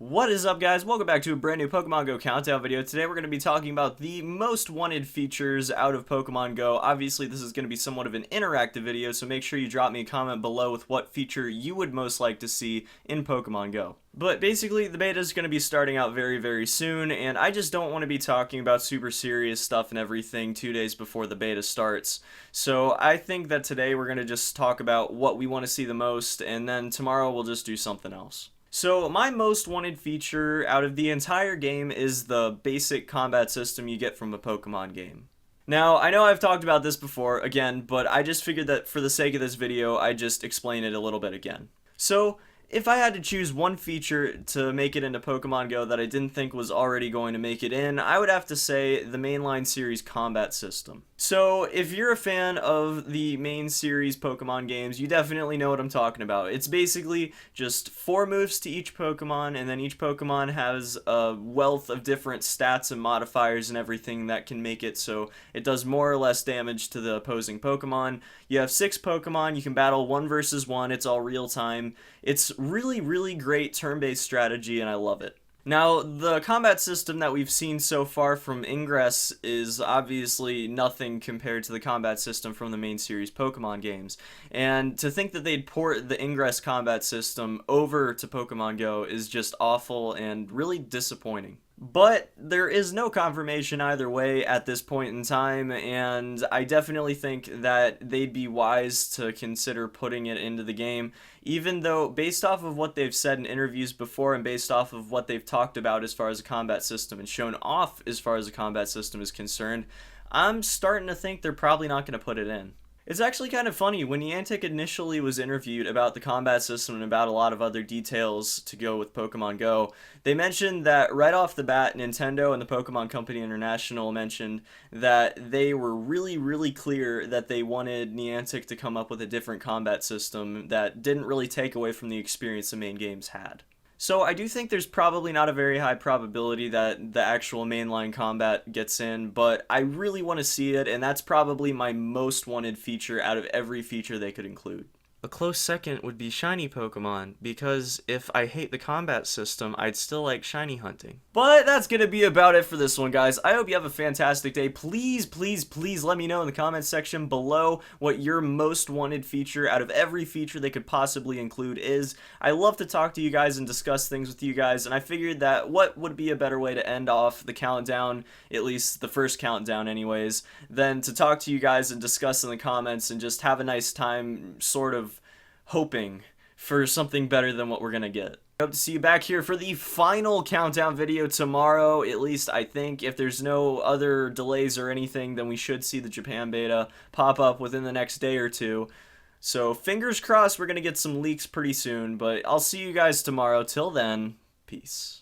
What is up, guys? Welcome back to a brand new Pokemon Go countdown video. Today we're going to be talking about the most wanted features out of Pokemon Go. Obviously, this is going to be somewhat of an interactive video, so make sure you drop me a comment below with what feature you would most like to see in Pokemon Go. But basically, the beta is going to be starting out very soon, and I just don't want to be talking about super serious stuff and everything 2 days before the beta starts. So I think that today we're going to just talk about what we want to see the most, and then tomorrow we'll just do something else. So my most wanted feature out of the entire game is the basic combat system you get from a Pokemon game. Now, I know I've talked about this before, again, but I just figured that for the sake of this video, I'd just explain it a little bit again. So, if I had to choose one feature to make it into Pokemon Go that I didn't think was already going to make it in, I would have to say the mainline series combat system. So, if you're a fan of the main series Pokemon games, you definitely know what I'm talking about. It's basically just 4 moves to each Pokemon, and then each Pokemon has a wealth of different stats and modifiers and everything that can make it so it does more or less damage to the opposing Pokemon. You have 6 Pokemon, you can battle 1 versus 1, it's all real time. It's really great turn-based strategy, and I love it. Now, the combat system that we've seen so far from Ingress is obviously nothing compared to the combat system from the main series Pokemon games. And to think that they'd port the Ingress combat system over to Pokemon Go is just awful and really disappointing. But there is no confirmation either way at this point in time, and I definitely think that they'd be wise to consider putting it into the game, even though based off of what they've said in interviews before and based off of what they've talked about as far as a combat system and shown off as far as a combat system is concerned, I'm starting to think they're probably not going to put it in. It's actually kind of funny, when Niantic initially was interviewed about the combat system and about a lot of other details to go with Pokemon Go, they mentioned that right off the bat, Nintendo and the Pokemon Company International mentioned that they were really clear that they wanted Niantic to come up with a different combat system that didn't really take away from the experience the main games had. So I do think there's probably not a very high probability that the actual mainline combat gets in, but I really want to see it, and that's probably my most wanted feature out of every feature they could include. A close second would be shiny Pokemon, because if I hate the combat system, I'd still like shiny hunting. But that's gonna be about it for this one, guys. I hope you have a fantastic day. Please let me know in the comments section below what your most wanted feature out of every feature they could possibly include is. I love to talk to you guys and discuss things with you guys, and I figured that what would be a better way to end off the countdown, at least the first countdown anyways, than to talk to you guys and discuss in the comments and just have a nice time sort of hoping for something better than what we're gonna get. I hope to see you back here for the final countdown video tomorrow, at least I think. If there's no other delays or anything, then we should see the Japan beta pop up within the next day or two. So fingers crossed we're gonna get some leaks pretty soon, but I'll see you guys tomorrow. Till then, peace.